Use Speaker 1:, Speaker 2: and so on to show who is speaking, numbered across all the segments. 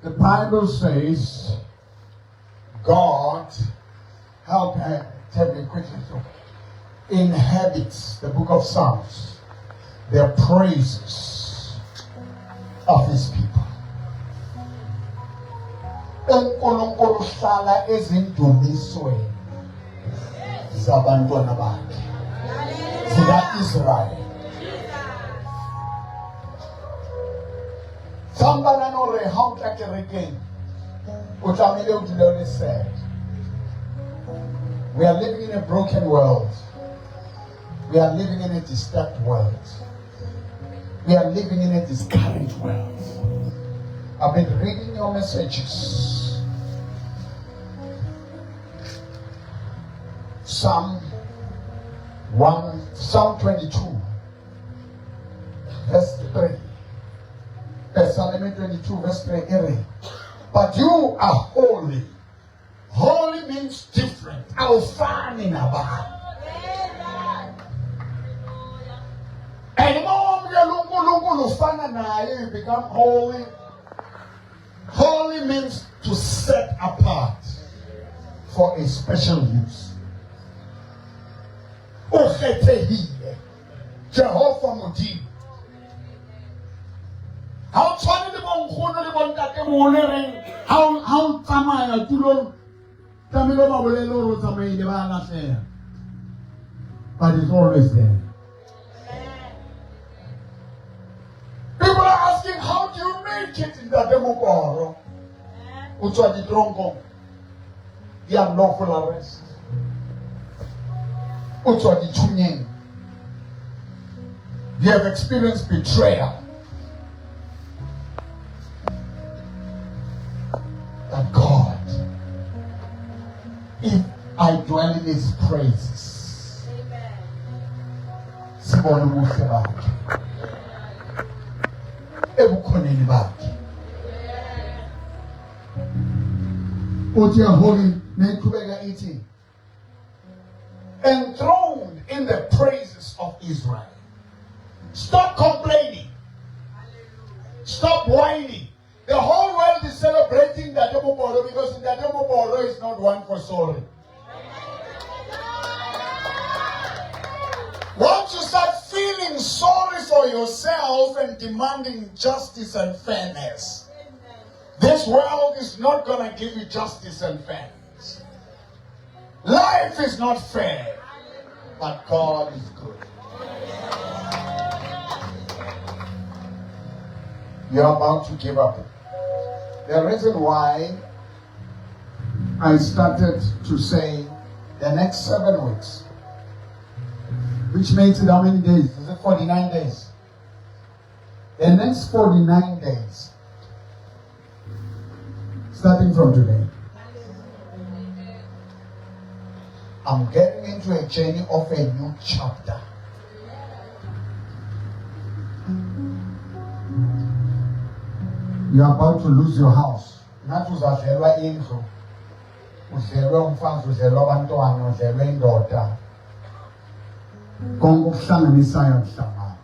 Speaker 1: The Bible says God, tell me quickly, inhabits the book of Psalms, the praises of his people. uNkulunkulu uhlala ezindumisweni zabantwana bakhe zika-Israyeli. Somebody know how to get again. Said, we are living in a broken world. We are living in a disturbed world. We are living in a discouraged world. I've been reading your messages. Psalm 22, verse 3. Psalm 22 verse 3. But you are holy. Holy means different. Awufani nabanye. And you become holy. Holy means to set apart for a special use. Jehovah Mudim. How funny the one the one that came on how Tamaya Tulon Tamilo Mabolelo Rosamay de Valase. But it's always there. People are asking, how do you make it in the Democoro? Which are the Drongo? The unlawful arrest. Which are the tuning? You have experienced betrayal. That God, if I dwell in His praises, sibone ubuhle bakhe, ebukhoneni bakhe. Uthi holy neqhubeka ithi, enthroned in the praises of Israel. Stop complaining. Stop whining. The whole world is celebrating the Ademoboro because the Ademoboro is not one for sorry. Once you start feeling sorry for yourself and demanding justice and fairness, this world is not going to give you justice and fairness. Life is not fair, but God is good. You're about to give up. The reason why I started to say the next 7 weeks, which makes it how many days? Is it 49 days? The next 49 days, starting from today, I'm getting into a journey of a new chapter. You are about to lose your house. Not uzadlelwa indlu. Udlelwe umfazi, udlelwe abantwana, udlelwe indoda. Konke okuhlanganisayo kuhlangana.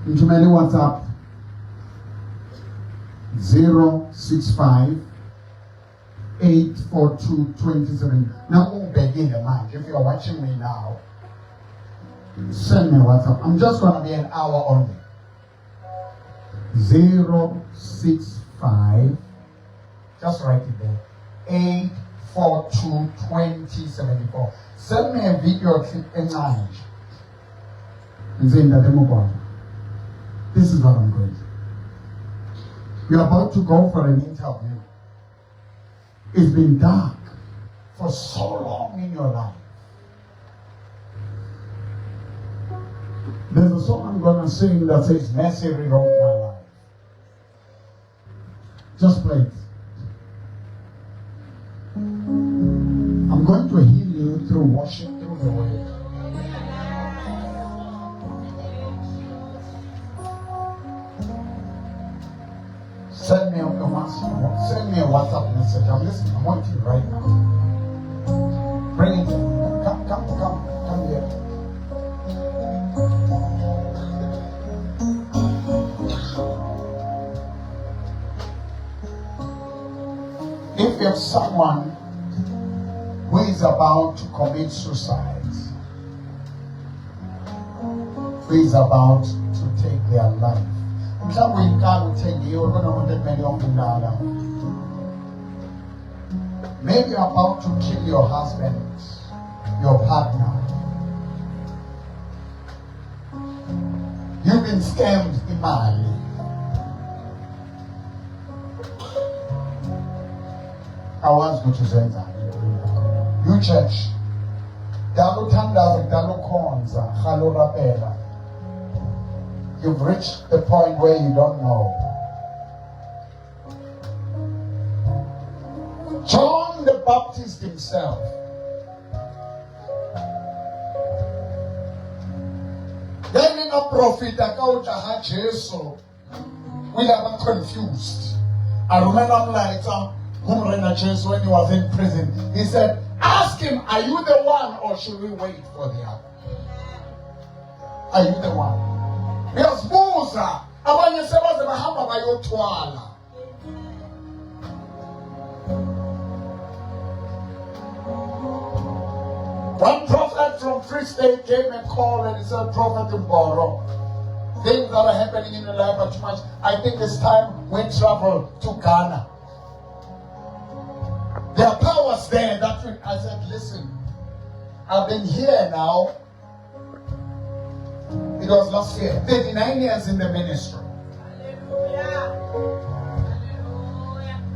Speaker 1: Ngithumele WhatsApp 065 84227. Now ungibekile manje. If you are watching me now, send me WhatsApp. I'm just going to be an hour only. 065, just write it there, 8422074. Send me a video clip in English and say that this is what I'm going to. You're about to go for an interview. It's been dark for so long in your life. There's a song I'm going to sing that says, Mercy rewrote my life. Just play it. I'm going to heal you through worship, through the word. Send me a WhatsApp message. I'm listening. I'm watching right now. Bring it. Come here. If you have someone who is about to commit suicide, who is about to take their life, maybe you're about to kill your husband, your partner. You've been scammed in Mali. I was going to say that. You church. You've reached the point where you don't know. John the Baptist himself, they profita ka Jesu. We are confused. I remember like Humrena Jesu when he was in prison. He said, ask him, are you the one or should we wait for the other? Are you the one? Because Musa, abanye sebaze bahamba bayotwala. One prophet from Free State came and called and he said, Prophet Mboro, things that are happening in your life are too much. I think it's time we travel to Ghana. There are powers there that will. I said, listen, I've been here now. It was last year, 39 years in the ministry.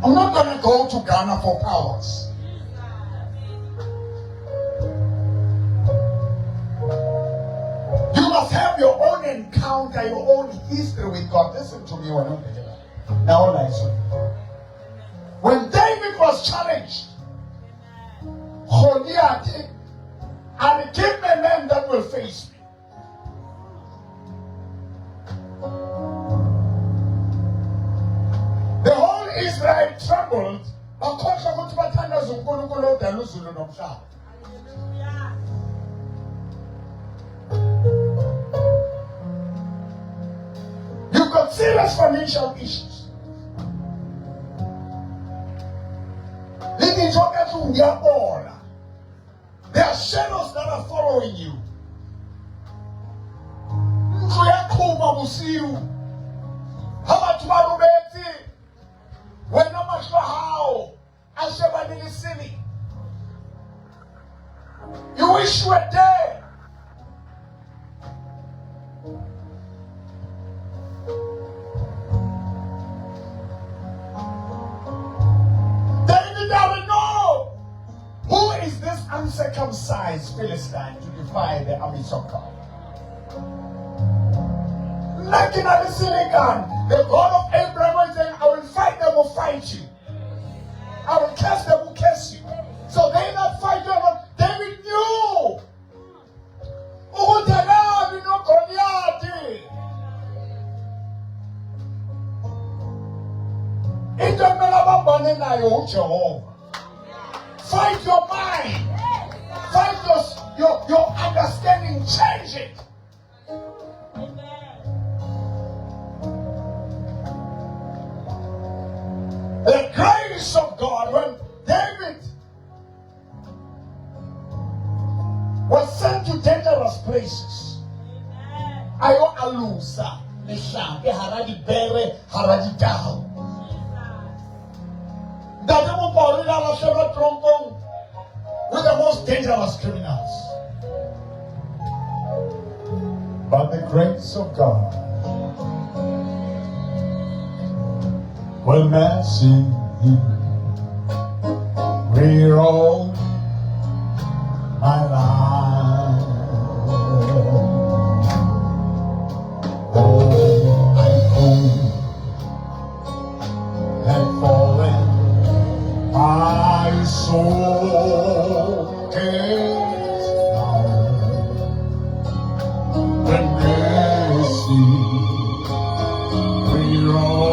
Speaker 1: I'm not going to go to Ghana for powers. You must have your own encounter, your own history with God. Listen to me when I'm here. Now listen. When David was challenged, Goliath, and give me a man that will face me. The whole Israel trembled. You've got serious financial issues. There are shadows that are following you. How much more we're not much for how I shall be silly. You wish you were there. David doesn't know who is this uncircumcised Philistine to defy the armies of God. Knocking at the silicon, the God of Abraham is saying, I will fight them who fight you. I will curse them who curse you. So they not fight you. David knew. Fight your mind. Fight your understanding. Change it. The grace of God, when David was sent to dangerous places, ayo alusa, nishambe haradi bere, haradi dao. Dademo Paulina la sheva trombone with the most dangerous criminals. By the grace of God, will mercy rewrote my life. Oh, I could have fallen, my soul is down. When mercy rewrote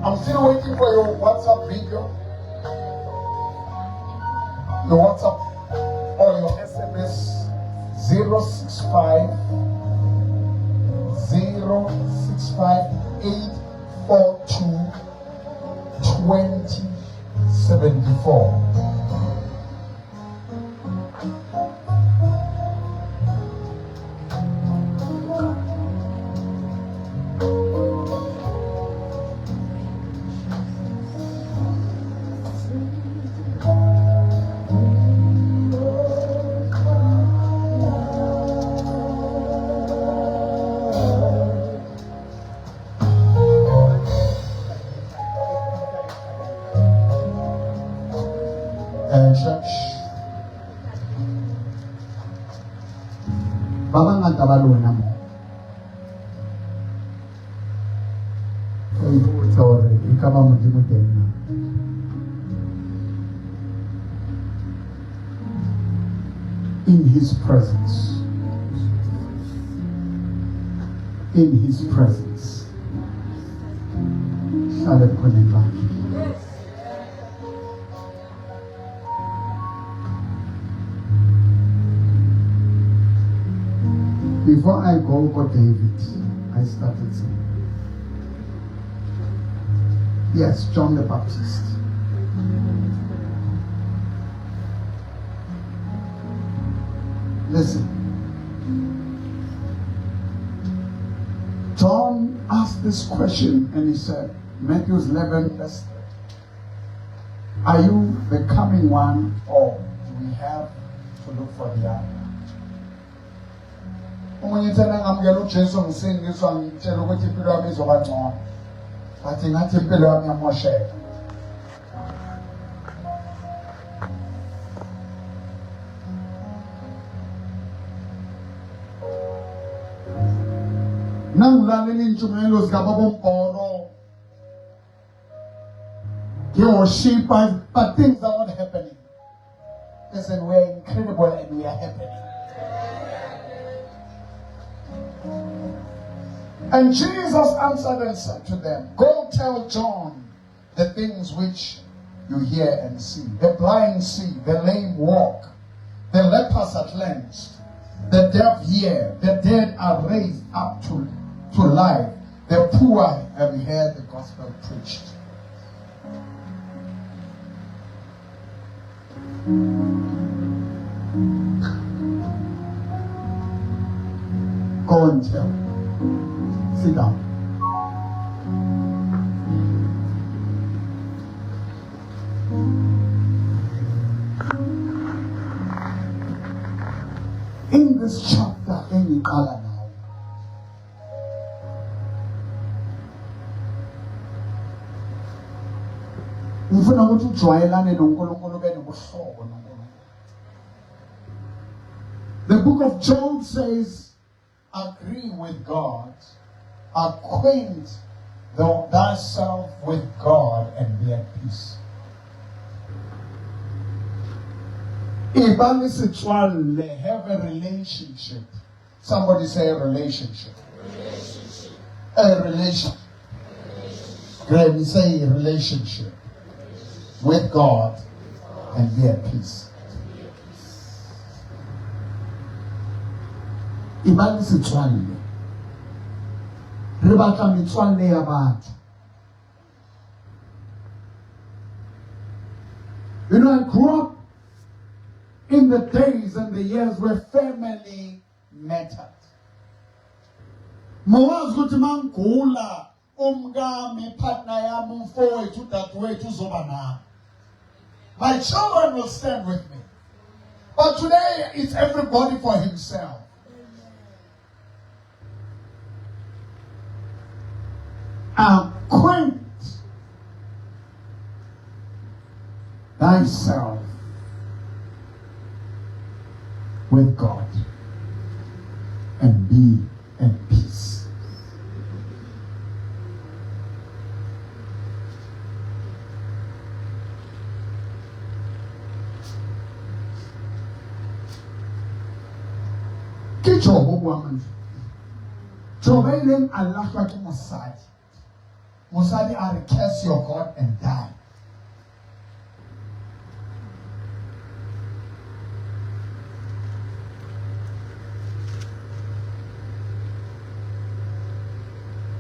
Speaker 1: I'm still waiting for your WhatsApp video, your WhatsApp or your SMS 065 842 2074. Church, Baba ngata ba lona mo sorry ka ba modimo teng na in his presence shall konenga. Before I go for David, I started saying, yes, John the Baptist. Listen. John asked this question and he said, Matthew 11, verse 3, are you the coming one or do we have to look for the other? Umunye thana ngamukela uJesu ngisindiswa ngitshela ukuthi impilo yami izoba ngcono. Bathi ngathi impilo yami yamosheka. Nangilalela intshumayelo zikababa uMbholo. Worship, but things are not happening. Listen, we are incredible and we are happening. And Jesus answered and said to them, go tell John the things which you hear and see. The blind see, the lame walk, the lepers are cleansed, the deaf hear, the dead are raised up to life, the poor have heard the gospel preached. Go and tell. Sit down. In this chapter, in Iqala now, ngifuna ukuthi ujwayelane noNkulunkulu benobuhlobo noNkulunkulu. The book of Job says, agree with God, acquaint thyself with God, and be at peace. Ibani Sitwale, have a relationship. Somebody say a relationship. A relationship. Great, we say a relationship with God and be at peace. Ibani Sitwale. Rebata Mitwale Abad. You know, I grew up in the days and the years where family mattered. Mawaz ukuthi mangula umngami partner yami umfowethu udadewethu uzoba nami. My children will stand with me. But today it's everybody for himself. Acquaint thyself with God and be at peace. Ke Job woman. Job ain't Allah like Mosadi. Mosadi are curse your God and die.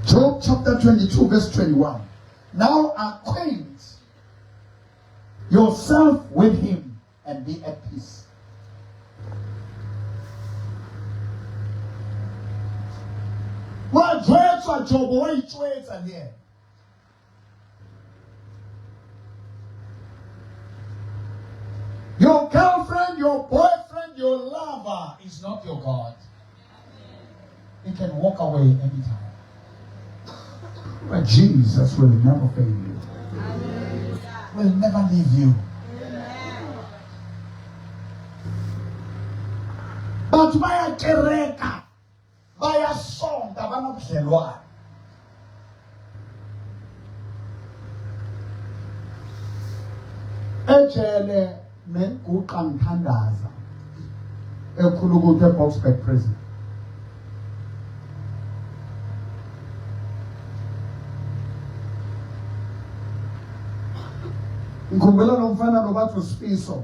Speaker 1: Job chapter 22 verse 21. Now acquaint yourself with him and be at peace. What words Job? What words are here? Your girlfriend, your boyfriend, your lover is not your God. He can walk away anytime. But Jesus will never fail you. Will never leave you. But by a kereka, by a song, tabanabhelwane. Ejele menguqa ngithandaza ekhulukuthi eBoksburg prison. Ngikhumbula lo mfana nobathi uSifiso.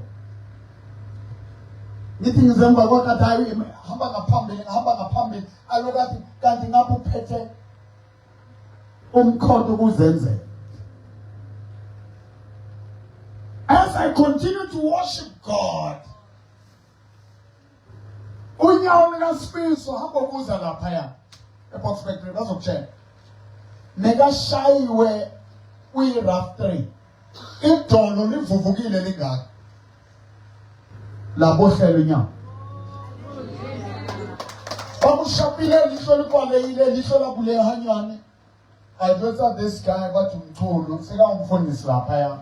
Speaker 1: Ngithi ngizemba kwakhe hayi hamba ngaphambili alokathi kanti ngapho uphethe umkhondo kuzenze. As I continue to worship God, unyawo likaSifiso hamba ukuza lapha ya eBoksburg bazokutshela. Nekashayiwe kwi-rough 3. Idolo livuvukile lingaka. Labo hlelo inyawo. Bakushapile lihlo likwalekile lihlo labule hanyane. I just saw this guy bathi umthulu seka umfundisi lapha ya.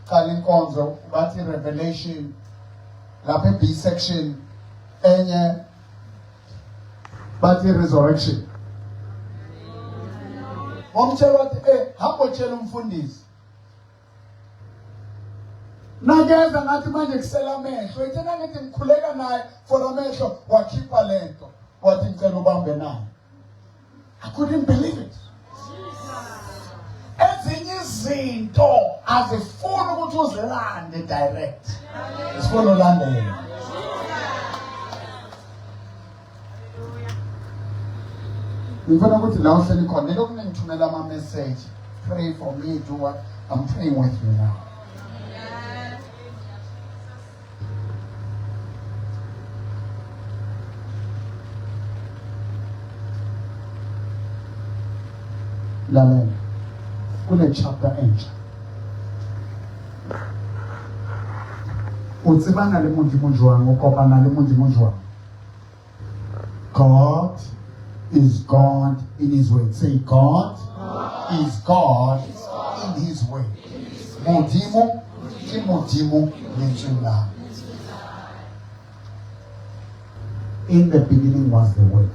Speaker 1: Qala inkonzo bathi Revelation lapha B section enye bathi resurrection. Wamtshela wathi hamba utshela umfundisi. Nageza ngathi manje kusela amehlo ethena ngithi ngikhuleka naye for amehlo wakhipha lento wathi ngicela ubambe naye. I couldn't believe it. Ezinye izinto azifuni ukuthi uzilande direct. Isifuna ulandele. Ngifuna ukuthi la uhleli khona lokho ngithumela ama message. Pray for me, do what I'm praying with you now. Lalela kule chapter entsha utsibana le modimo jwang o kopana le modimo jwang. God is God in his way. Say God is God in his way. Modimo ke modimo lentswela. In the beginning was the word.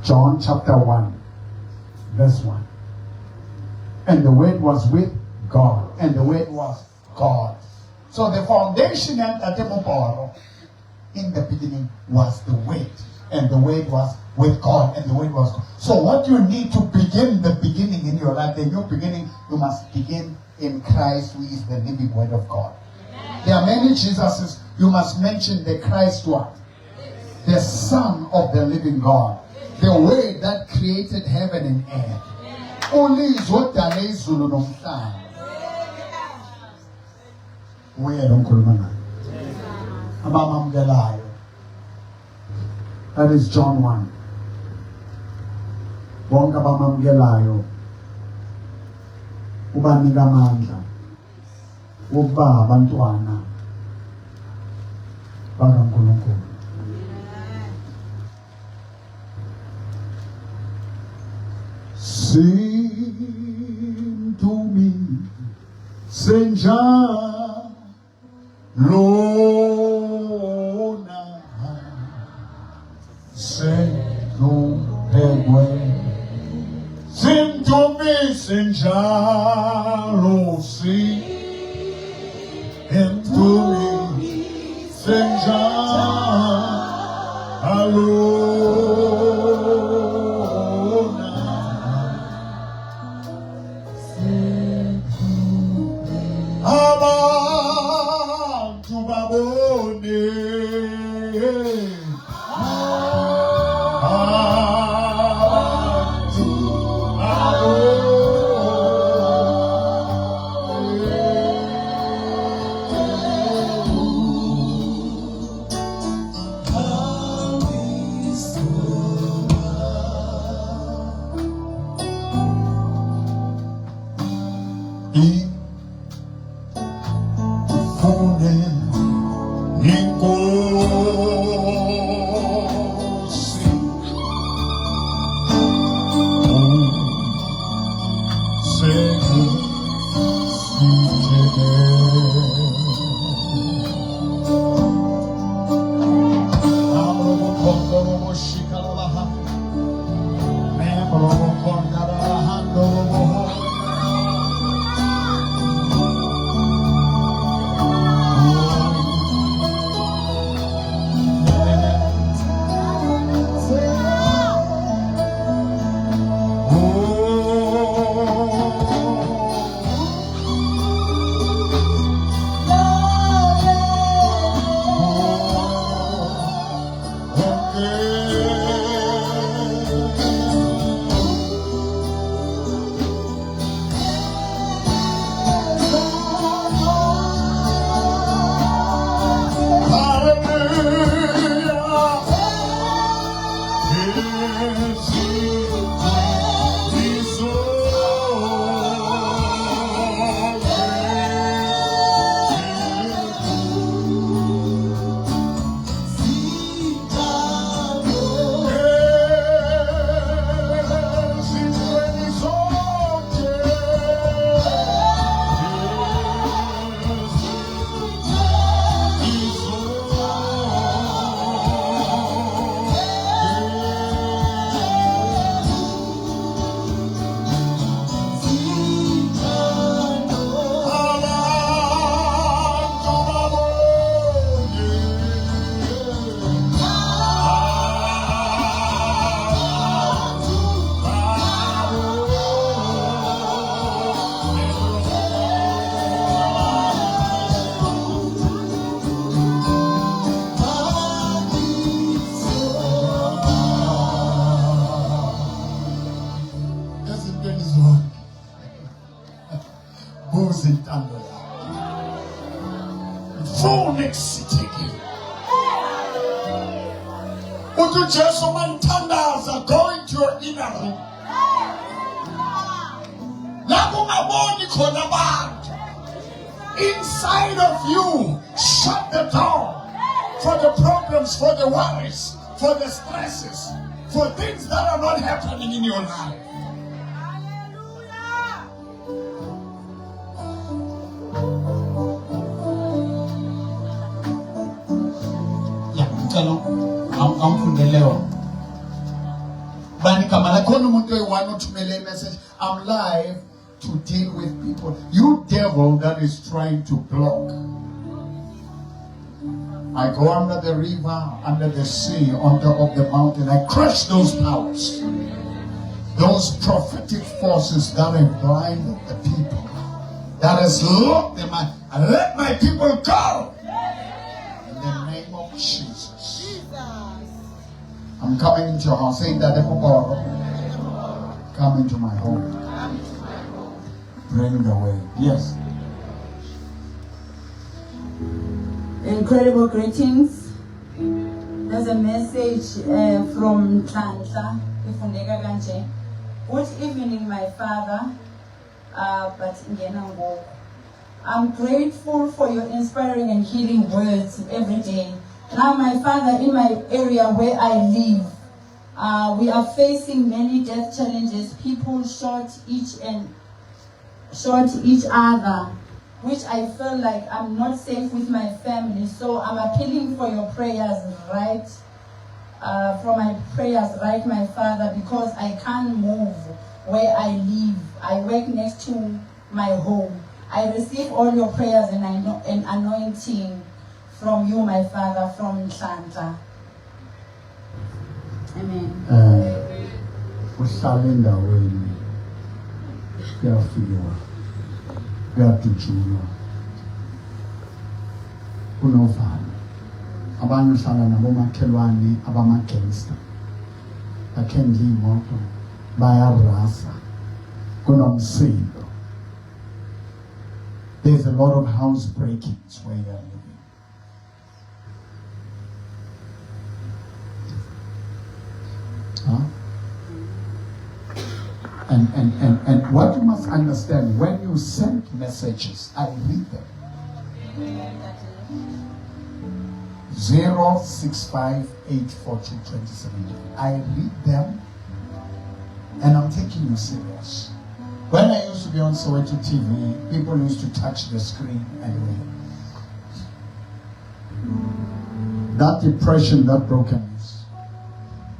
Speaker 1: John chapter 1, verse 1. And the word was with God. And the word was God. So the foundation in the beginning was the word. And the word was with God. And the word was God. So what you need to begin the beginning in your life, the new beginning, you must begin in Christ, who is the living word of God. There are many Jesuses. You must mention the Christ one. The Son of the living God. The way that created heaven and earth. Only is what the izulu nomhlaba. Where don't call That is John 1. Bonke abamamkelayo ubanika amandla ukuba abantwana bakaNkulunkulu. Sing to me, Senja, Lona, sing to me, Senja, Lo, sing to me, Senja, Go into your inner room. Inside of you, shut the door for the problems, for the worries, for the stresses, for things that are not happening in your life. I'm live to deal with people. You devil that is trying to block. I go under the river, under the sea, on top of the mountain. I crush those powers. Those prophetic forces that have blinded the people. That has locked them. I let my people go. In the name of Jesus. I'm coming into your house. Saying that come into my home. Bring the way. Yes.
Speaker 2: Incredible greetings. There's a message from Tlantla. Good evening, my father. I'm grateful for your inspiring and healing words every day. Now, my father, in my area where I live, we are facing many death challenges. People shot each other, which I feel like I'm not safe with my family. So I'm appealing for your prayers, right? My father, because I can't move where I live. I work next to my home. I receive all your prayers and anointing from you, my father, from Tlantla. Amen.
Speaker 1: Usalinda weni kuyafika kuyadutshulwa kunovalo abantu hlala nabomakhelwane abamagangster bakhendla imoto bayarasa kunomsindo. There's a lot of house breakings where you are living. Huh? And what you must understand, when you send messages, I read them. 065-842-2017. I read them and I'm taking you serious. When I used to be on Soweto TV, people used to touch the screen and read. That depression, that brokenness.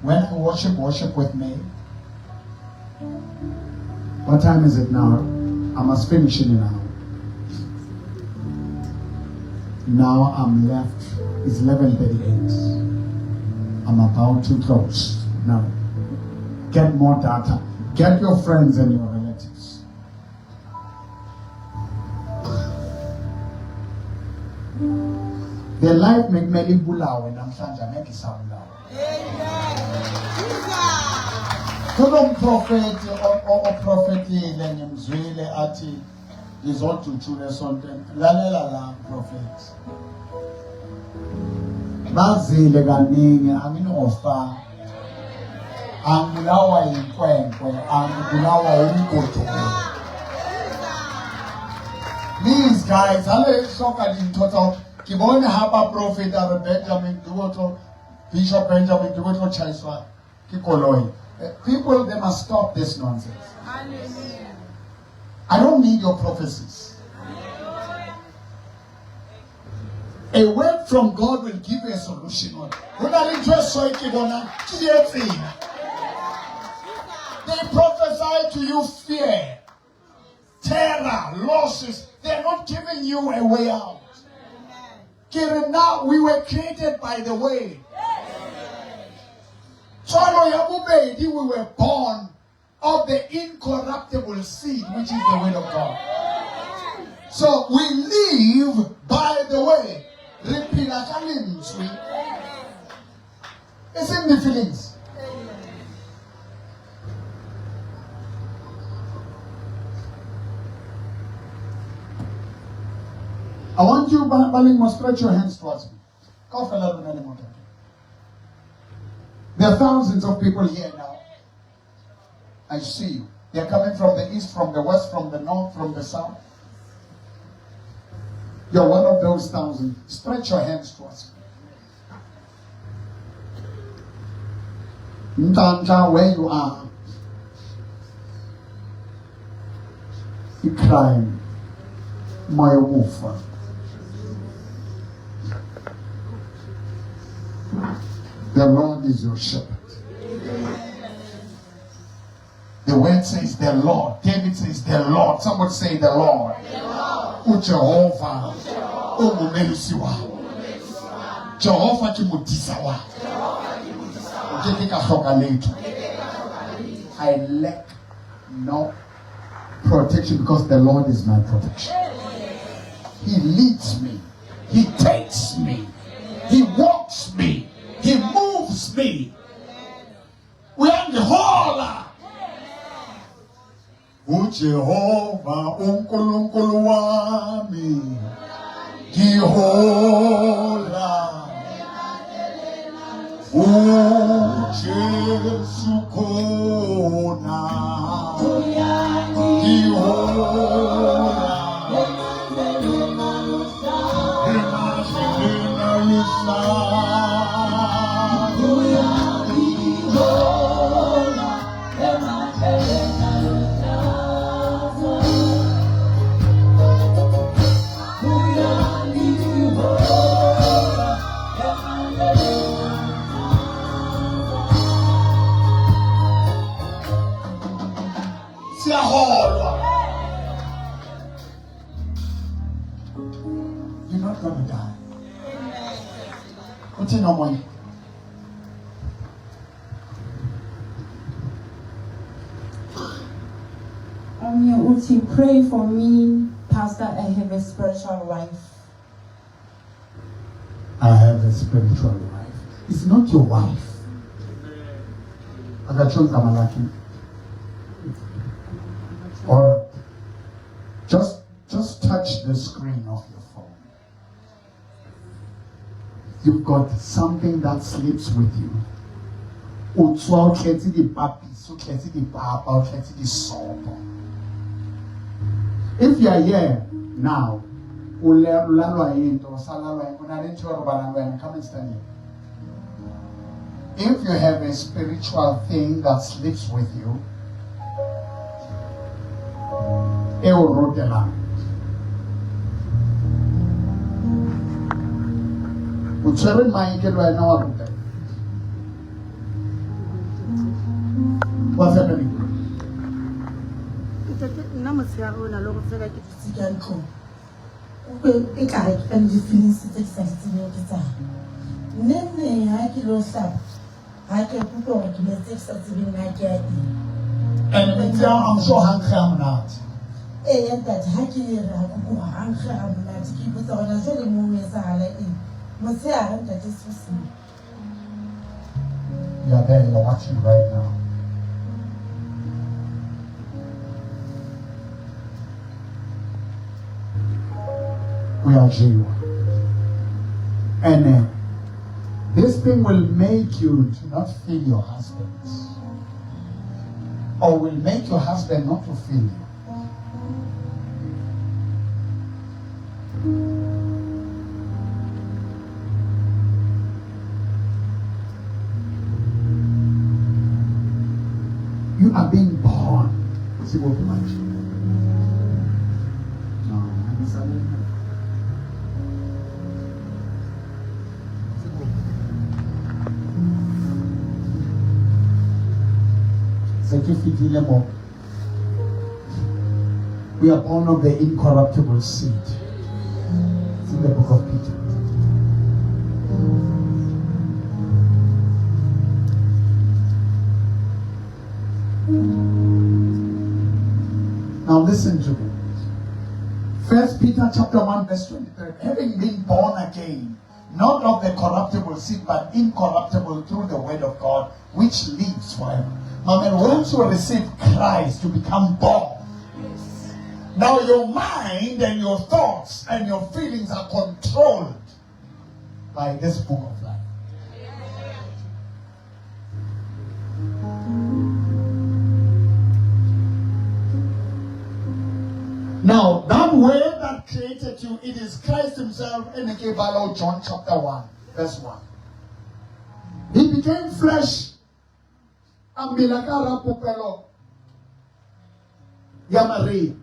Speaker 1: When I worship with me, What time is it now? I must finish in an hour. Now I'm left. It's 11:38. I'm about to close. Now, get more data. Get your friends and your relatives. The life make many bulawe namhlanje make isabulawe. Kulo mprofeti oprofetile ngimzwile athi ngizojuthula esontweni. Lalela la prophet. Bazile kaningi anginofa. Angibulawa yinkwenkwe, angibulawa umgodo. These guys, ale soka dintoto kibone hapa prophet Benjamin Duwoto, Bishop Benjamin Duwoto chaiswa kikoloi. People, they must stop this nonsense. I don't need your prophecies. A word from God will give you a solution. They prophesy to you fear, terror, losses. They're not giving you a way out. Now we were created by the way. We were born of the incorruptible seed, which is the word of God. So we live by the way. It's in the feelings. I want you, Baling, must stretch your hands towards me. There are thousands of people here now. I see you. They are coming from the east, from the west, from the north, from the south. You're one of those thousands. Stretch your hands towards me. Ntanta, where you are, you crying, my wolf. The Lord is your shepherd. The word says the Lord. David says the Lord. Somebody say the Lord. Jehovah. Jehovah Kimutisawa. I lack no protection because the Lord is my protection. He leads me. He takes me. He walks me. He moves me. We are the whole. Jehovah unkulunkulu wami Jehovah Jesu kona You're not going to die. What's in your money?
Speaker 2: Uti, pray for me, Pastor. I have a spiritual wife.
Speaker 1: I have a spiritual wife. It's not your wife. Or just touch the screen of your phone. You've got something that sleeps with you. If you are here now, come and stand here. If you have a spiritual thing that sleeps with you, it will root the land. What's happening?
Speaker 3: nna motshehare o na le gore fela ke
Speaker 2: dutse ka ntlong e kare ke ka le di-feelings tse ke sa di tsebeng ke tsang nnenne ha ke lo hlapa ha ke kutlwa gore ke metse ke sa tsebeng na ke a eng
Speaker 1: And I'm so hungry, I'm not.
Speaker 2: eya ntate ha ke re ha kutlwa ha nkga ha monate ke ipotsa gona jwale mo o etsahala eng motshehare ntate sefoseng
Speaker 1: You are there, you're watching right now. We are you. And this thing will make you to not feel your husband. Or will make your husband not to feel you. You are being born. See what you want. No, I'm sorry. We are born of the incorruptible seed. It's in the book of Peter. Now listen to me. 1 Peter chapter 1 verse 23. Having been born again, not of the corruptible seed, but incorruptible through the word of God, which lives forever. Amen. Once you receive Christ, you become born. Now your mind and your thoughts and your feelings are controlled by this book of life. Now, that word that created you, it is Christ himself in the Bible, John chapter 1, verse 1. He became flesh. Ambilakara pupelo. Yamari.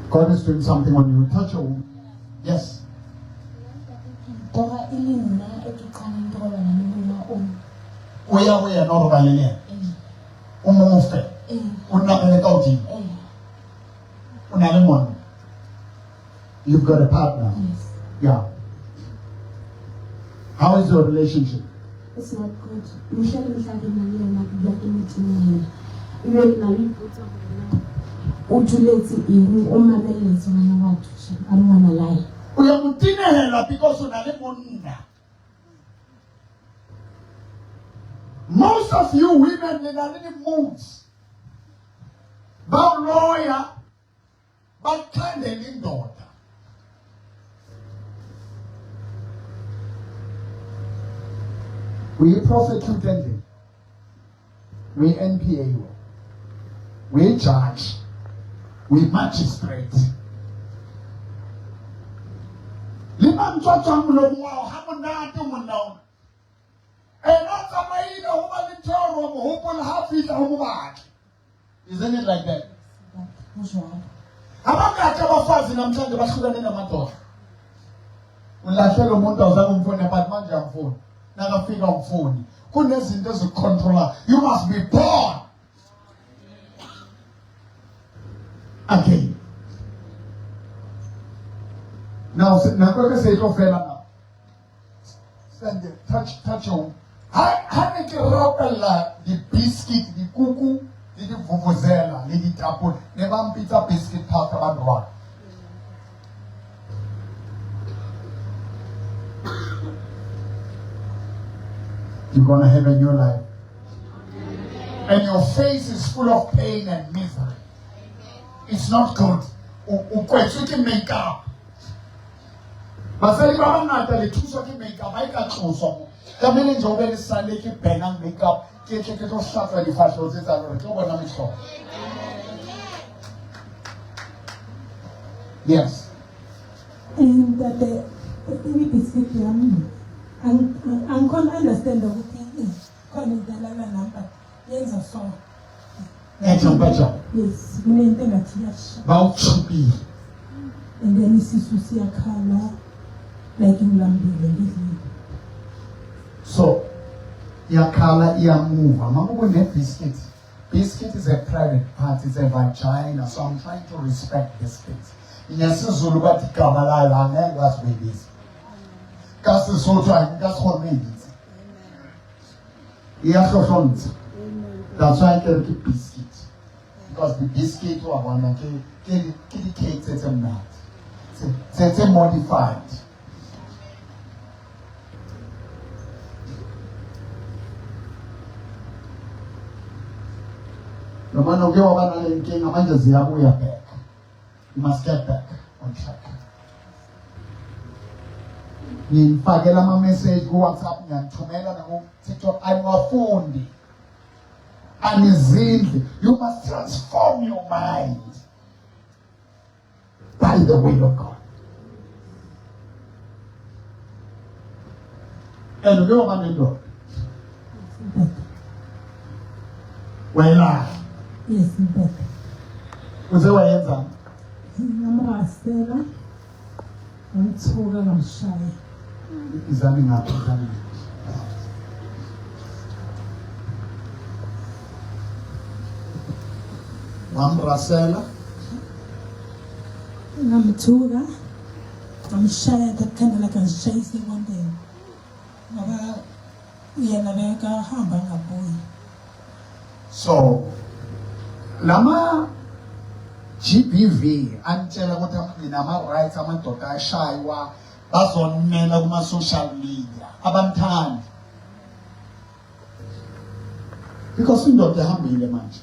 Speaker 1: God is doing something when you touch a woman. Yes. Oya no robalele. Umofe. Unabele kauti. Unalemon. You've got a partner.
Speaker 3: Yes.
Speaker 1: Yeah. How is your relationship?
Speaker 3: It's not good. Michelle is having a little not meeting. Even now you put on utuleti in umamelezi wana watu. I don't wanna lie.
Speaker 1: Uyamutinehela because unalemona. Most of you women in a little moods. But lawyer, but kind of daughter. We prosecuted, we NPA, we judge, we magistrate. Liman Chacham Lomo, Hamanati Muno. And not a maid of woman in Torum who will have it over. Isn't it like that? How about that? I'm fast and I'm trying to basket in the matter. When I share a month of them phone, a bad man phone. Now I figure on phone. Goodness in this controller. You must be born again. Now go to say to fella now. Stand there, touch on. How make you rock the biscuit, the cuckoo, the vuvuzela, the tapo, never pizza biscuit talk about what? You're going to have a new life. And your face is full of pain and misery. It's not good. You can make up. But say, I'm not telling you to make up. I can't do so. The minute you open the Sunday, keep pen and make up. Get to start with the fashion. Yes.
Speaker 3: And that the thing is speaking. I can't understand the whole thing. Calling the level number. Yes, I saw.
Speaker 1: Yes, about to be.
Speaker 3: And then you see a color like in Lambie.
Speaker 1: So, iyakhala iyamuva. Mama kune-biscuit. Biscuit is a private part, it's a vagina, so I'm trying to respect biscuits. InesiZulu bathi igama layo angeke ngasiwebisa. KaSesotho angikasikhonelisi. Iyahlohlonisa. That's why I can keep biscuit. Because the biscuit wa bona ke di cake tse mnati. Tse modified. Noma noke waba nale nkinga manje ziyabuya back. You must get back on track. Ngifakela ama-message ku-WhatsApp ngiyanithumela naku-TikTok aniwafundi. Anizindli. You must transform your mind by the will of God. And uke waba nendoda. Wena.
Speaker 3: Yes, mpeka.
Speaker 1: Uze wayenza.
Speaker 3: Ngamrasela. Ngithuka ngamshaya.
Speaker 1: Izami ngapha. Wamrasela.
Speaker 3: Ngamthuka. Ngamshaya ndakhanda like ngishayise kwandeni. Ngoba yena bekahamba ngabuyi.
Speaker 1: So, lama GBV antshela ukuthi nginama-rights amadoda ashaywa bazonimela kuma-social media abamthandi because indoda ehambile manje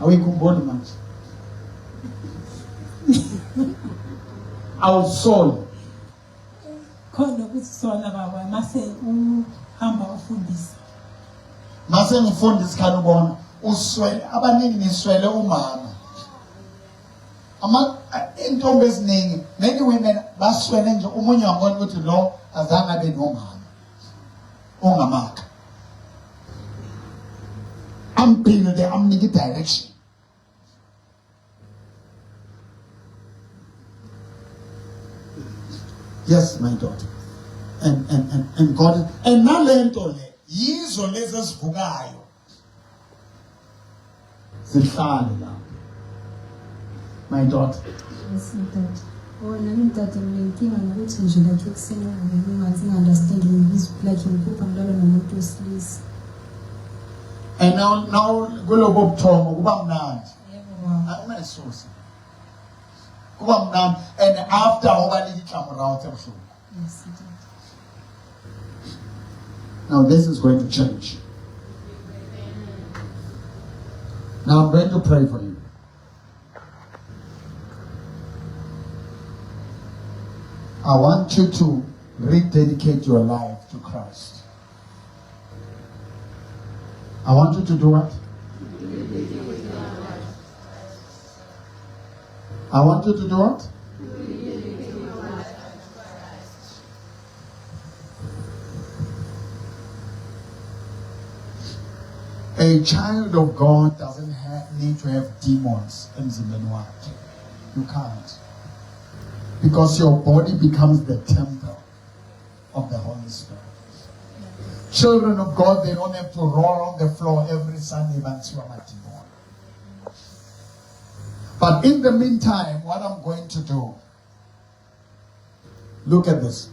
Speaker 1: awuyikhumbuli manje awusoli
Speaker 3: Khona ukuthi sona baba mase uhamba ufundisa.
Speaker 1: mase ngifundisa khani ubona uswele abaningi niswele umama intombi eziningi many women baswele nje umunye wabona ukuthi lo azange abe nomama ongamaka amphinde amnike direction. Yes, my daughter. And God and nalento le yizo lezi esivukayo zihlale la. My daughter.
Speaker 4: Yes, Dad. Oh, nami Dad nginenkinga nokuthi nje like ekuseni ngingathi understand ngiziphi like ngikupha ngilalo nomuntu wesilisa.
Speaker 1: And now kulobo buthongo kuba mnandi.
Speaker 4: Yebo.
Speaker 1: Akumesusa. Kuba mnandi and after obalika icamera out ebuhlungu.
Speaker 4: Yes, Dad.
Speaker 1: Now this is going to change. Now I'm going to pray for you. I want you to rededicate your life to Christ. I want you to do what? I want you to do what? A child of God doesn't need to have demons emzimbeni wakhe. You can't. Because your body becomes the temple of the Holy Spirit. Children of God, they don't have to roll on the floor every Sunday. But in the meantime, what I'm going to do, look at this.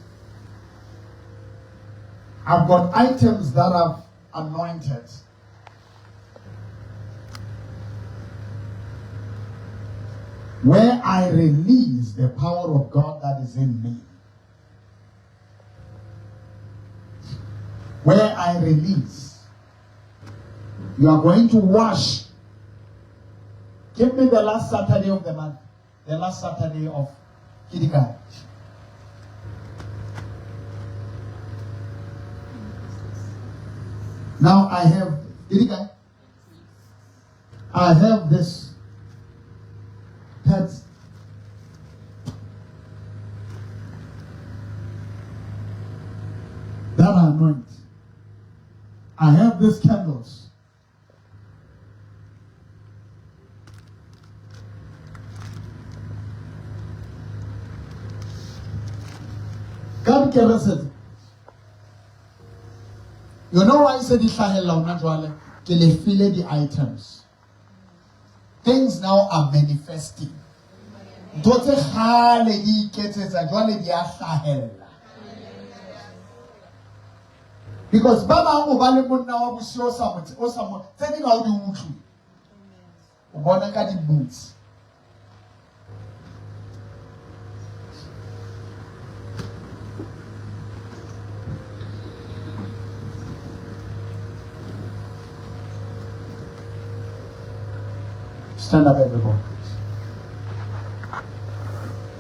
Speaker 1: I've got items that I've anointed. Where I release the power of God that is in me. Where I release. You are going to wash. Give me the last Saturday of the month. The last Saturday of Kidika. Now I have Kidika. I have this. Pads. That I anoint. I have these candles. Can you know why I said it? Can you feel the items? Things now are manifesting. Because Baba Obale Muna Wabusio Samu, telling out the Wutu. Ubonaka the boots. Stand up, everybody.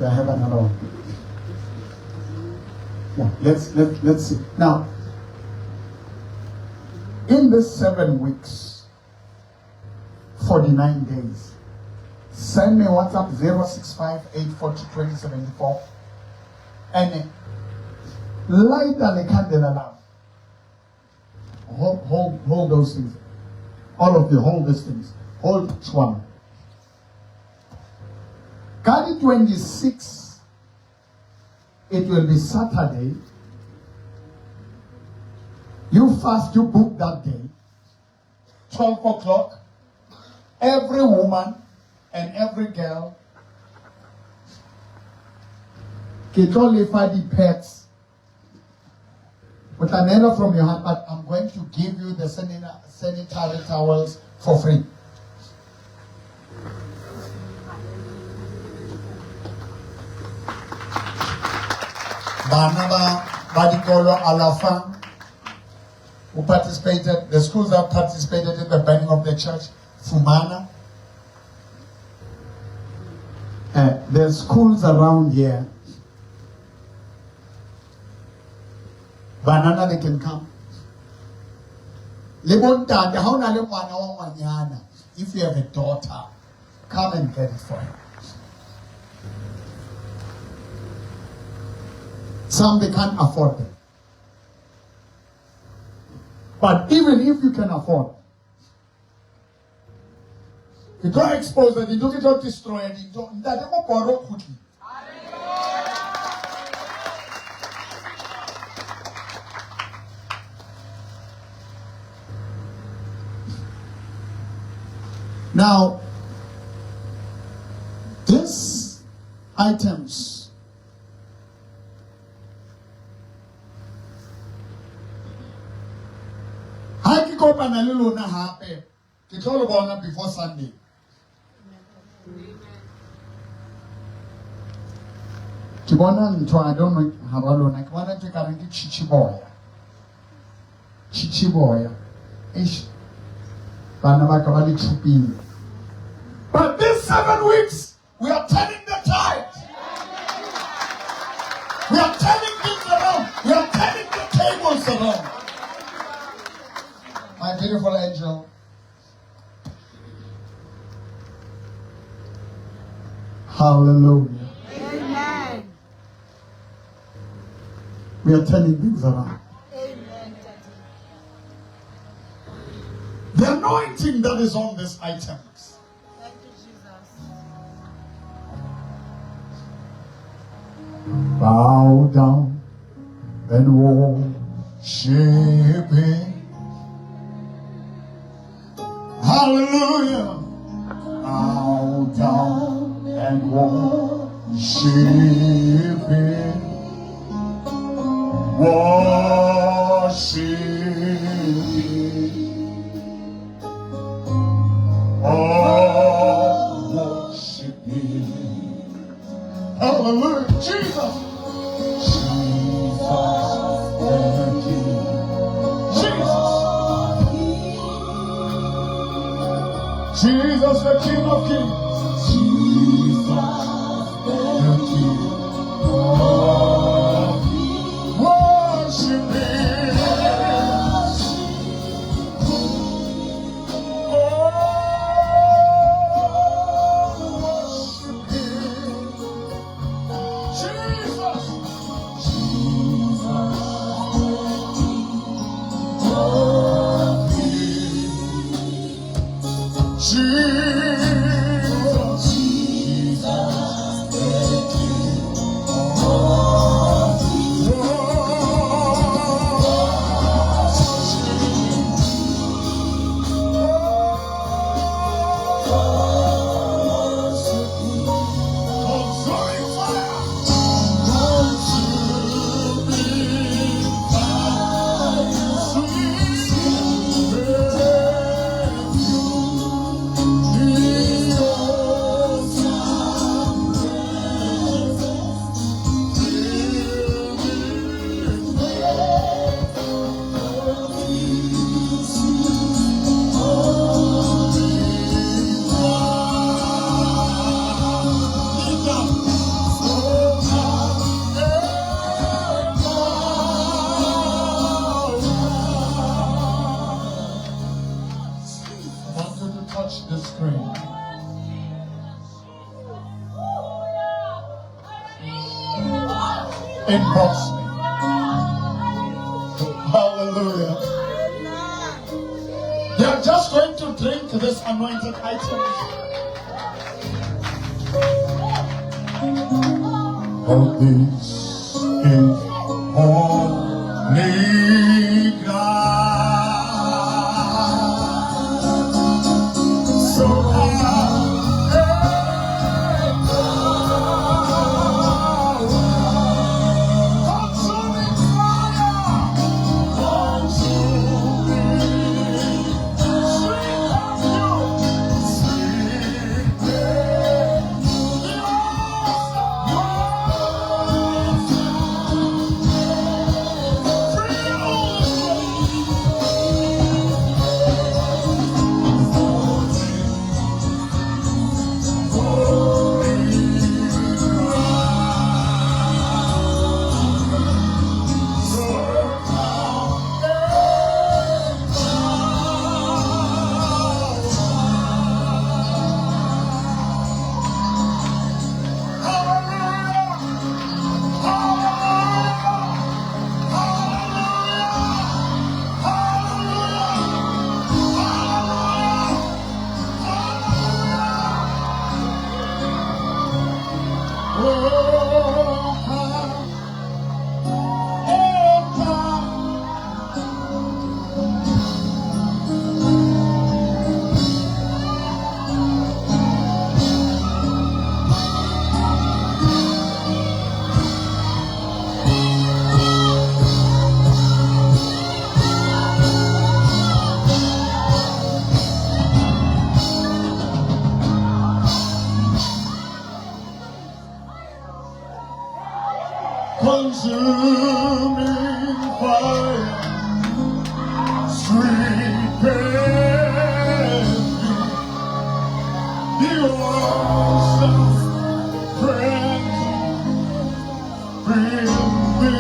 Speaker 1: I have another one. Yeah, let's see. Now, in this 7 weeks, 49 days, send me WhatsApp 065-840-2074 and light the candle alarm. Hold those things. All of you, hold these things. Hold each one. Carry 26, it will be Saturday. You fast, you book that day. 12 o'clock. Every woman and every girl can only find the pets with an error from your hand, but I'm going to give you the sanitary towels for free. Banaba, Badikolo, Alafan, who participated, the schools that participated in the burning of the church, Fumana. The schools around here, Banana, they can come. If you have a daughter, come and get it for her. Some they can't afford them. But even if you can afford, you don't expose it, you don't destroy it, you don't borrow quickly. Now, these items I go up and a little na happy. It's all about before Sunday. Kibona nto I don't know how alone. Kibona to carry chichiboya. Ish. Banaba kabali chupini. But these 7 weeks, we are turning the tide. We are turning things around. We are turning the tables around. My beautiful angel. Hallelujah.
Speaker 2: Amen.
Speaker 1: We are turning things around.
Speaker 2: Amen.
Speaker 1: The anointing that is on these items.
Speaker 2: Thank you, Jesus.
Speaker 1: Bow down and worship Him. Hallelujah. Bow down and worship Him. Worship Him. Oh, worship Him. Hallelujah. Jesus. Jesus, the King of Kings. Jesus, the King of Kings. Worship Him. Oh, worship Him. Jesus. Jesus, the King of Kings. Jesus. Inbox me. Hallelujah. They are just going to drink this anointed item. Oh, this is holy ground. So consuming fire, consuming, sweet consuming fire, sweet perfume, the awesome presence, bring me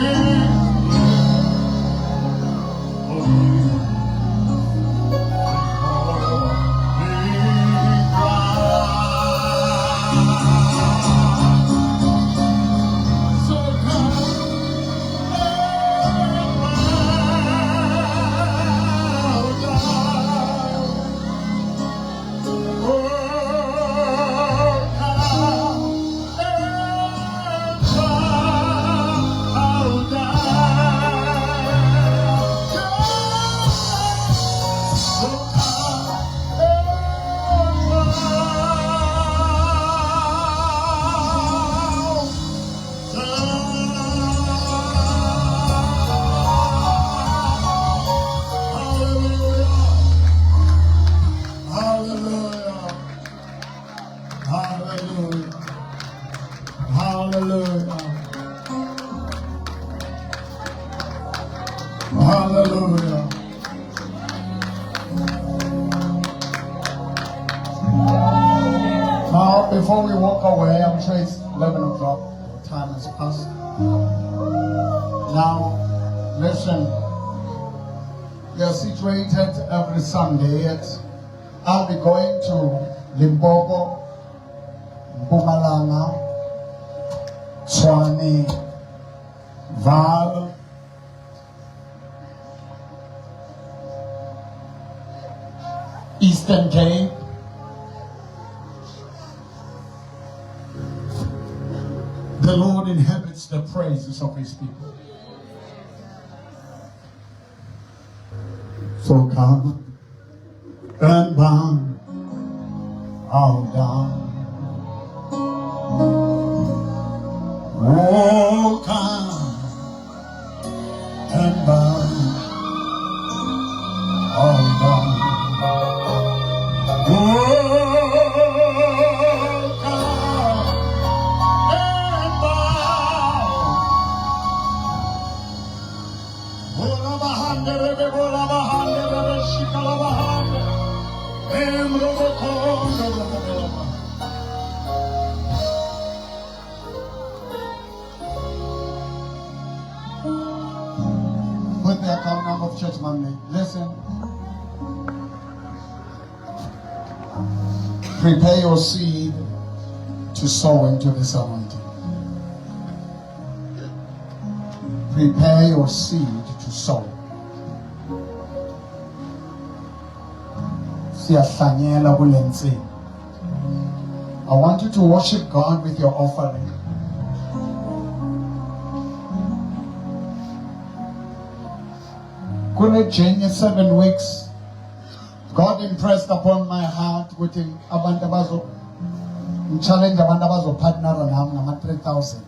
Speaker 1: Hallelujah. Now, before we walk away, I'm sure it's 11 o'clock. Time has passed. Now, listen. We are situated every Sunday. I'll be going to Limpopo, Mpumalanga, Tshwane, Vaal, Eastern Cape, the Lord inhabits the praises of his people. So come and bow down. Oh, come and bow down. Oh, come and bow. Bola bahande rebe, bola bahande rebe, shikala bahande. Emro bokondo rebe. Put the account number of Church Monday. Listen. Prepare your seed to sow into this anointing. Prepare your seed to sow. Siyahlanyela kule nsimi. I want you to worship God with your offering. Kule journey 7 weeks, God impressed upon my heart with abantu abazo challenge abantu abazo partner nami ngama 3,000.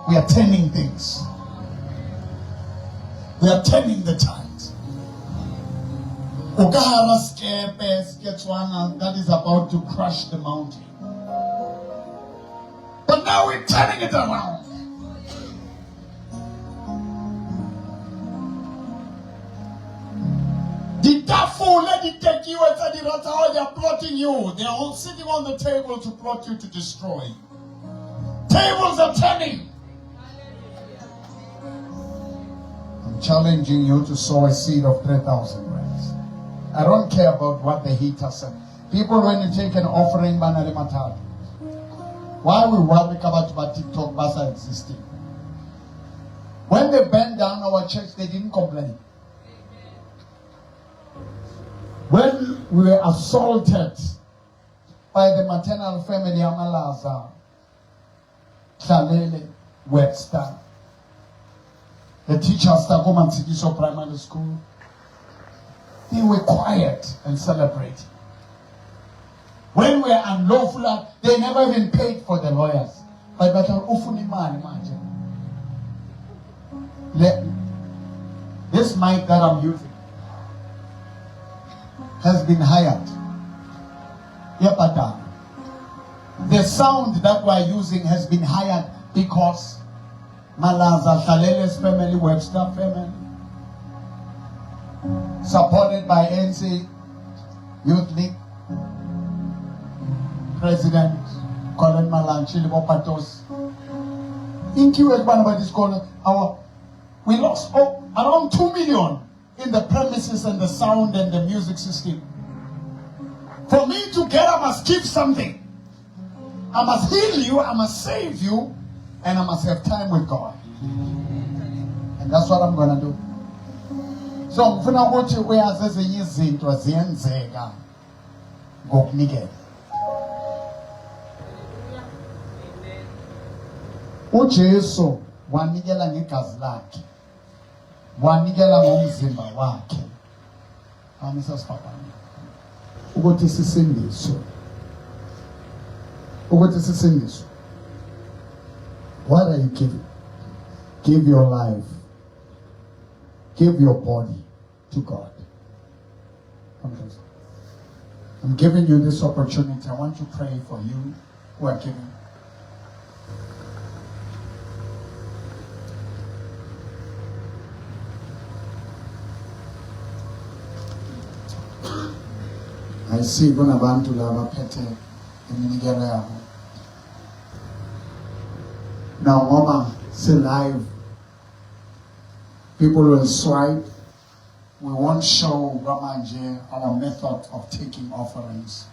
Speaker 1: We are turning things. We are turning the tides. Ukahara skepe sketswana that is about to crush the mountain. But now we're turning it around. The devil, let it take you and say, that's how they are plotting you. They are all sitting on the table to plot you to destroy you. Tables are turning. I'm challenging you to sow a seed of 3,000 rands. I don't care about what the heater said. People, when you take an offering, why we worry about TikTok basa existing? When they burned down our church, they didn't complain. When we were assaulted by the maternal family Amalaza, Klalele, Webster, the teachers that come and teach us primary school, they were quiet and celebrating. When we were unlawful, they never even paid for the lawyers. But this mic that I'm using has been hired. The sound that we're using has been hired because Malaza Shalele's family, Webster family, supported by NC Youth League President Colin Malanchi Libopatos. In we lost around 2 million in the premises and the sound and the music system. For me to get, I must give something. I must heal you, I must save you, and I must have time with God. And that's what I'm going to do. So, ngifuna ukuthi uyazi ezinye izinto ziyenzeka ngokunikela. uJesu wanikela ngegazi lakhe. Wanikela ngomzimba wakhe. Ukuthi sisindiswe. What are you giving? Give your life. Give your body to God. I'm giving you this opportunity. I want to pray for you who are giving. I see kunabantu laba phethe iminikelo yabo. Now mama, say live. People will swipe. We won't show Ramanje our method of taking offerings.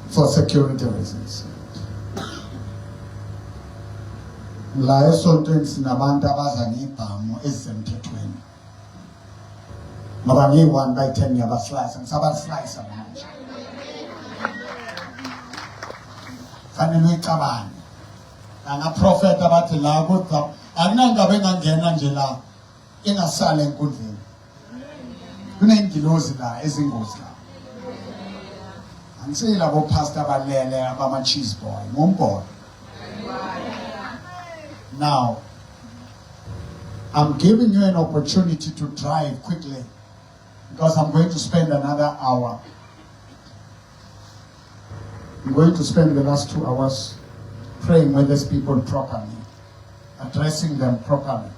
Speaker 1: For security reasons. La esontweni sinabantu abaza ngebhamu ezisemthethweni. Ngoba ngi-1 by 10 yabaslice ngisabaslice manje. Fanele uyicabange. Anga-prophet abathi la kodwa akunangabe engangena nje la ingasala enkundleni. Kuney'ngilozi la ezingozi la. Angisile labo pastor balele abama-cheese boy. Ngumbono. Now, I'm giving you an opportunity to drive quickly because I'm going to spend another hour. I'm going to spend the last 2 hours praying with these people properly, addressing them properly.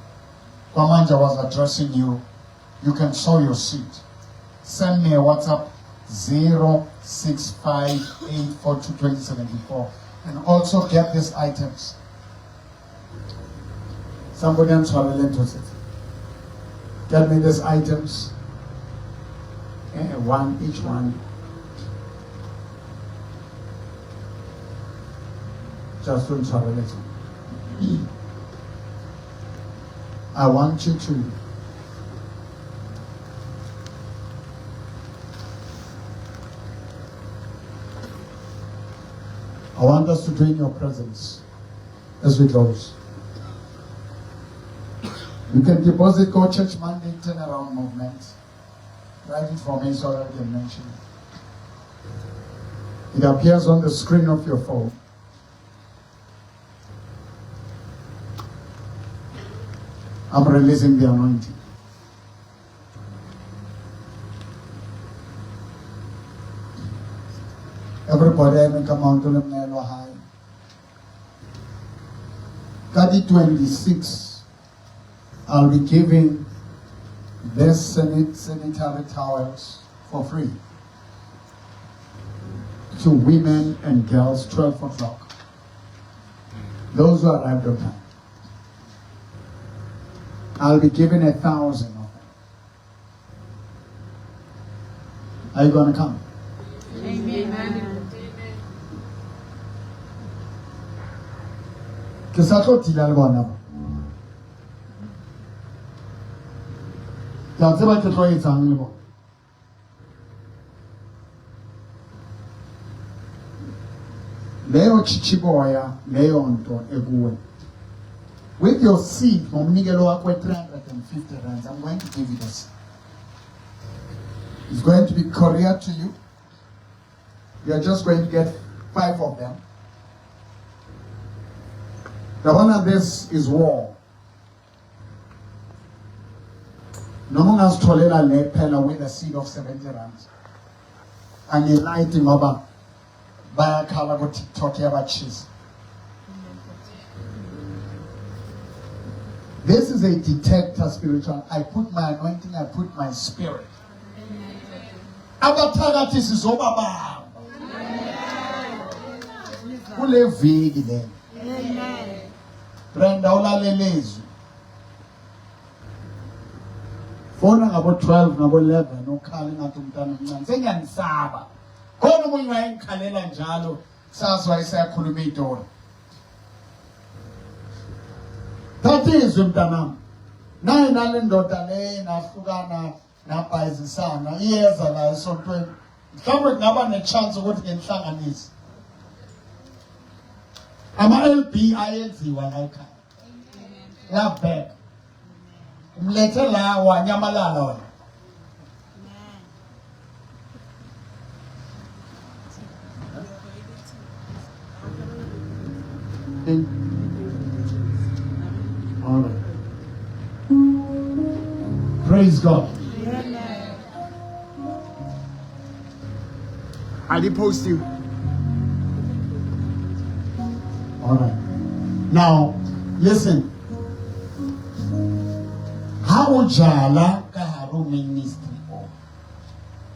Speaker 1: Kwamanja was addressing you. You can sow your seed. Send me a WhatsApp 0658422074 and also get these items. Somebody else will relate to it. Get me these items. One, each one. Just don't travel it. I want you to I want us to do in your presence as we close. You can deposit Go Church Monday turnaround movement. Write it for me so that I can mention it. It appears on the screen of your phone. I'm releasing the anointing. Everybody may come out to the Melo High. 26, I'll be giving this sanitary towels for free to women and girls, 12 o'clock. Those who arrived on time. I'll be giving 1,000 of them. Are you going to come?
Speaker 2: Amen.
Speaker 1: Ke sa tlo tila le bona ba. Ke tseba ke tlo etsang le bona. Leyo chichiboya, leyo nto ekuwe. With your seed, ngomnikelo wakho 350 rands, I'm going to give you this. It's going to be courier to you. You're just going to get 5 of them. The one of this is war. No one has tolela lepela with a seed of 70 rands. And you're lighting over by a color go TikTok about cheese. This is a detector spiritual. I put my anointing, I put my spirit. Abatagatis is over baba. Kule vigi then. Brenda ulalelezu. Fona ngabo 12 ngabo 11 ukhali ngathi umntana omncane sengiyanisaba. Khona umunye wayengikhalela njalo sazi wayesakhuluma iDora. Thathi izwi mntanami. Naye nale ndoda le nahlukana nabhayizisana iyeza la esontweni. Mhlawumbe ngaba nechance ukuthi ngenhlanganise. Ama-LB ayenziwa la ekhaya. La back. Umlethe la wanyamalala wena. All right. Praise God. I did post you. All right. Now, listen. How jala kaharu ministry o?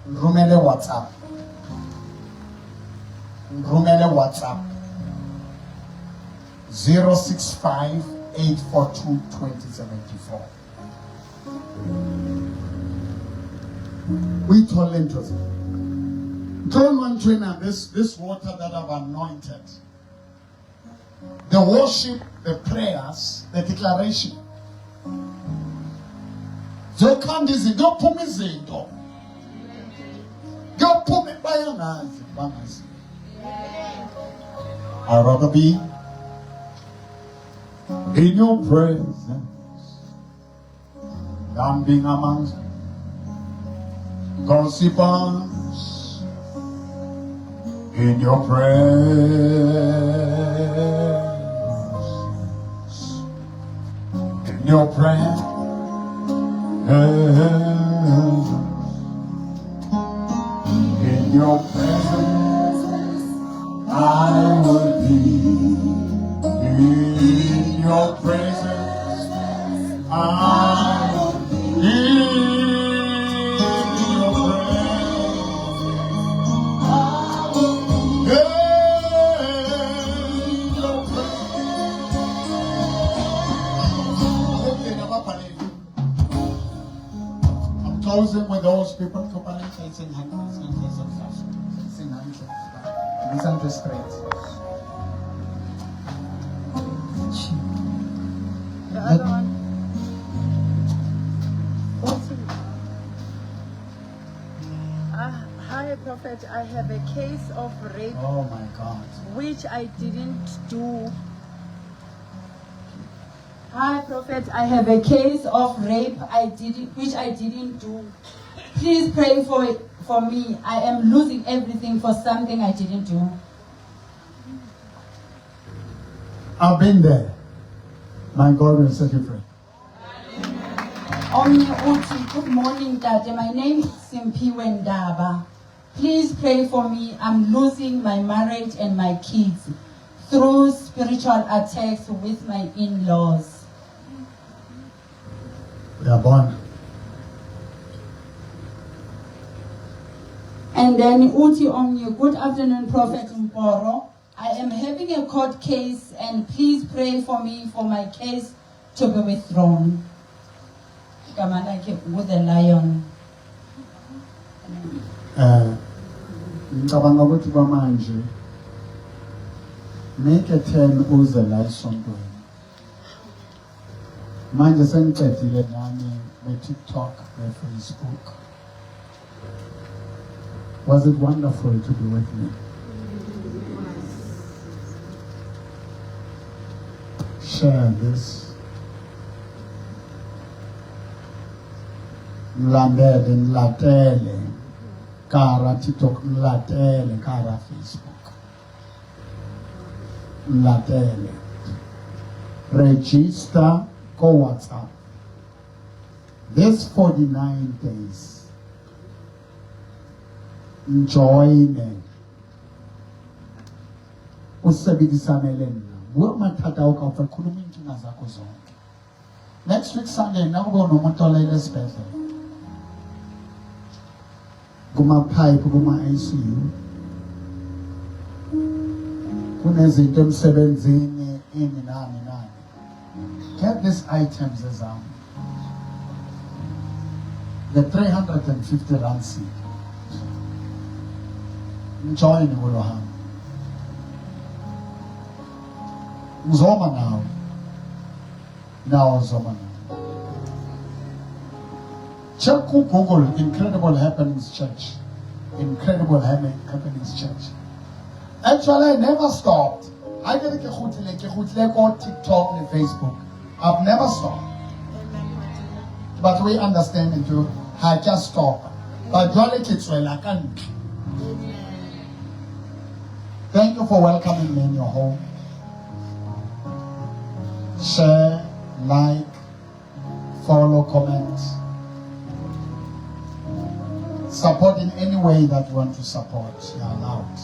Speaker 1: Rumele WhatsApp. Rumele WhatsApp. 065-842-2074. We told interest. John 1:20, this water that I've anointed. The worship, the prayers, the declaration. I'd rather be in your presence than being amongst gossipers. In your presence, in your presence, in your presence, I will be. In your presence, I will be. Closing with those people who are sing hands, sing hands, listen to straight.
Speaker 2: Prophet, I have a case of rape
Speaker 1: Oh my God.
Speaker 2: which I didn't do. Hi, Prophet, I have a case of rape which I didn't do. Please pray for me. I am losing everything for something I didn't do.
Speaker 1: I've been there. My God will set you free.
Speaker 2: Good morning, Daddy. My name is Simpiwe Ndaba. Please pray for me. I'm losing my marriage and my kids through spiritual attacks with my in-laws.
Speaker 1: We are born.
Speaker 2: And then Uti Omni, good afternoon, Prophet Mporo. I am having a court case and please pray for me for my case to be withdrawn. With the lion.
Speaker 1: Ngicabanga ukuthi kwamanje make a 10 uze la esontweni. Manje sengiqedile nami be-TikTok, be-Facebook. Was it wonderful to be with me? Share this. Mlatele, kara TikTok, mlatele, kara Facebook. Mlatele. Register, go WhatsApp. This 49 days. Join. Usebenzisane mathatha ukawufa khuluma inkinga zakho zonke. Next week Sunday nakuba nomuntu olayile esibhedlela. Kuma-pipe, kuma-ICU. Kunezinto emsebenzini ini nani. Get these items ezam. The 350 rand seat. Join kulo hambo. Ngizoma nawe. Now uzoma nawe. Check Google Incredible Happenings Church. Incredible Happenings Church. Actually, I never stopped. I did TikTok and Facebook. I've never stopped. But we understand it too. I just stop. But I can't. Thank you for welcoming me in your home. Share, like, follow, comment. Support in any way that you want to support. You're allowed.